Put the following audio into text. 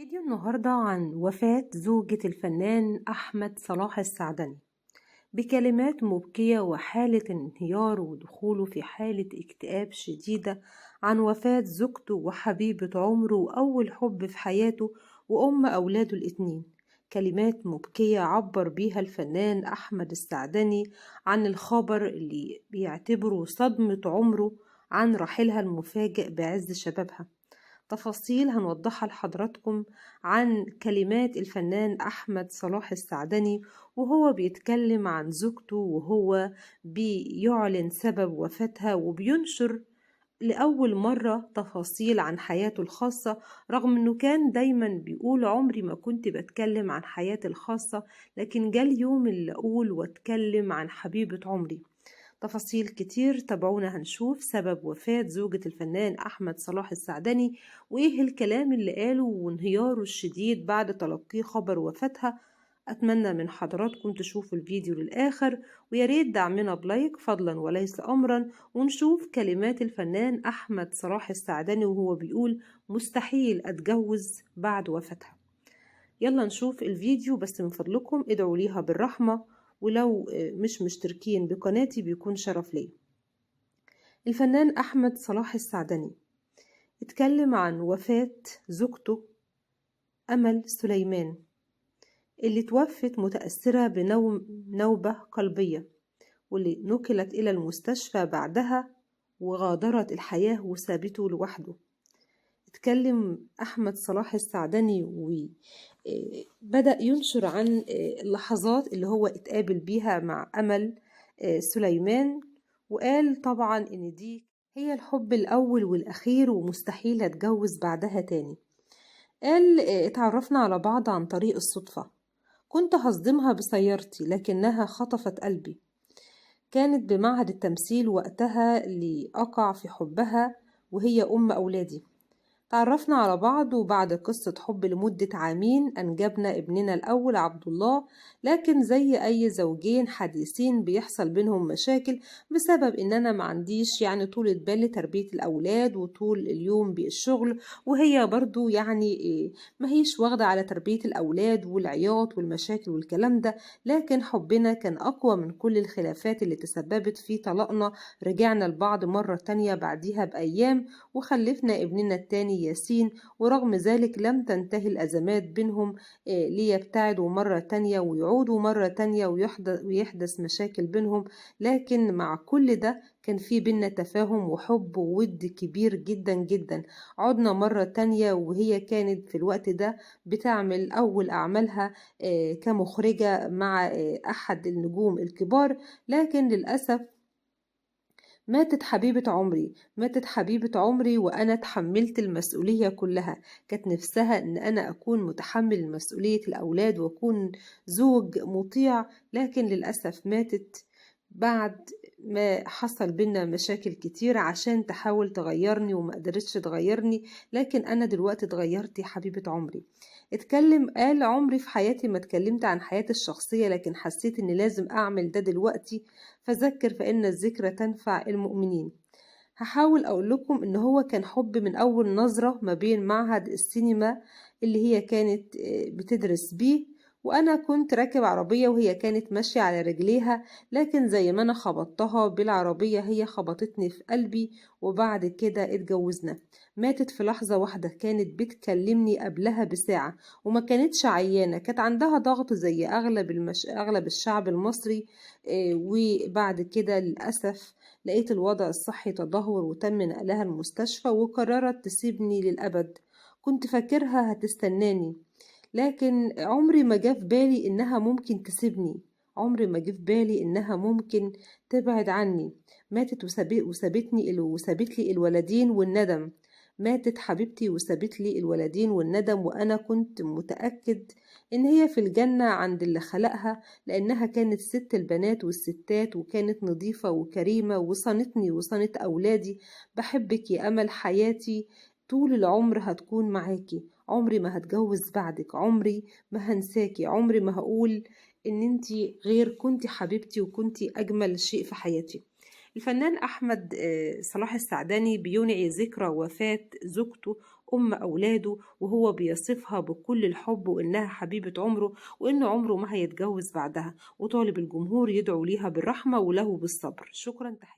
فيديو النهاردة عن وفاة زوجة الفنان أحمد صلاح السعدني بكلمات مبكية وحالة انهيار ودخوله في حالة اكتئاب شديدة عن وفاة زوجته وحبيبة عمره وأول حب في حياته وأم أولاده الاتنين. كلمات مبكية عبر بيها الفنان أحمد السعدني عن الخبر اللي بيعتبره صدمة عمره عن رحيلها المفاجئ بعز شبابها. تفاصيل هنوضحها لحضراتكم عن كلمات الفنان أحمد صلاح السعدني وهو بيتكلم عن زوجته وهو بيعلن سبب وفاتها وبينشر لأول مرة تفاصيل عن حياته الخاصة، رغم أنه كان دايما بيقول عمري ما كنت بتكلم عن حياتي الخاصة، لكن جاء اليوم اللي أقول واتكلم عن حبيبة عمري. تفاصيل كتير، تابعونا هنشوف سبب وفاة زوجة الفنان أحمد صلاح السعدني وإيه الكلام اللي قاله وانهياره الشديد بعد تلقيه خبر وفاتها. أتمنى من حضراتكم تشوفوا الفيديو للآخر، وياريت دعمنا بلايك فضلا وليس أمرا، ونشوف كلمات الفنان أحمد صلاح السعدني وهو بيقول مستحيل أتجوز بعد وفاتها. يلا نشوف الفيديو، بس من فضلكم ادعوا ليها بالرحمة، ولو مش مشتركين بقناتي بيكون شرف لي. الفنان أحمد صلاح السعدني اتكلم عن وفاة زوجته أمل سليمان اللي توفت متأثرة بنوبة قلبية، واللي نقلت إلى المستشفى بعدها وغادرت الحياة وسابته لوحده. اتكلم أحمد صلاح السعدني وبدأ ينشر عن اللحظات اللي هو اتقابل بيها مع أمل سليمان، وقال طبعا إن دي هي الحب الأول والأخير ومستحيل أتجوز بعدها تاني. قال اتعرفنا على بعض عن طريق الصدفة، كنت هصدمها بسيارتي لكنها خطفت قلبي، كانت بمعهد التمثيل وقتها لأقع في حبها وهي أم أولادي. تعرفنا على بعض وبعد قصة حب لمدة عامين أنجبنا ابننا الأول عبد الله، لكن زي أي زوجين حديثين بيحصل بينهم مشاكل بسبب إن أنا ما عنديش طولة بال لتربية الأولاد وطول اليوم بالشغل، وهي برضو ما هيش واخدة على تربية الأولاد والعياط والمشاكل والكلام ده، لكن حبنا كان أقوى من كل الخلافات اللي تسببت في طلاقنا. رجعنا لبعض مرة تانية بعديها بأيام وخلفنا ابننا التاني ياسين، ورغم ذلك لم تنتهي الأزمات بينهم ليبتعدوا مرة تانية ويعودوا مرة تانية ويحدث مشاكل بينهم، لكن مع كل ده كان في بينا تفاهم وحب وود كبير جدا جدا. عدنا مرة تانية وهي كانت في الوقت ده بتعمل أول أعمالها كمخرجة مع أحد النجوم الكبار، لكن للأسف ماتت حبيبة عمري وأنا تحملت المسؤولية كلها. كانت نفسها أن أنا أكون متحمل مسؤولية الأولاد وأكون زوج مطيع، لكن للأسف ماتت بعد ما حصل بينا مشاكل كتير عشان تحاول تغيرني وما قدرتش تغيرني، لكن أنا دلوقتي اتغيرت يا حبيبة عمري. قال عمري في حياتي ما اتكلمت عن حياتي الشخصية، لكن حسيت إن لازم أعمل ده دلوقتي، فذكر فإن الذكرى تنفع المؤمنين. هحاول أقول لكم إن هو كان حب من أول نظرة ما بين معهد السينما اللي هي كانت بتدرس بيه، وأنا كنت راكب عربية وهي كانت ماشية على رجليها، لكن زي ما أنا خبطتها بالعربية هي خبطتني في قلبي، وبعد كده اتجوزنا. ماتت في لحظة واحدة، كانت بتكلمني قبلها بساعة وما كانتش عيانة، كانت عندها ضغط زي أغلب الشعب المصري. وبعد كده للأسف لقيت الوضع الصحي تدهور وتم نقلها المستشفى وقررت تسيبني للأبد. كنت فاكرها هتستناني، لكن عمري ما جه في بالي إنها ممكن تسيبني، عمري ما جه في بالي إنها ممكن تبعد عني. ماتت وسابت لي الولدين والندم. ماتت حبيبتي وسابت لي الولدين والندم، وأنا كنت متأكد إن هي في الجنة عند اللي خلقها، لأنها كانت ست البنات والستات وكانت نظيفة وكريمة وصنتني وصنت أولادي. بحبك يا أمل حياتي، طول العمر هتكون معاكي، عمري ما هتجوز بعدك، عمري ما هنساكي، عمري ما هقول إن انتي غير، كنتي حبيبتي وكنتي أجمل شيء في حياتي. الفنان أحمد صلاح السعدني بينعي ذكرى وفاة زوجته أم أولاده، وهو بيصفها بكل الحب وإنها حبيبة عمره، وإن عمره ما هيتجوز بعدها، وطالب الجمهور يدعو ليها بالرحمة وله بالصبر. شكرا، تحية.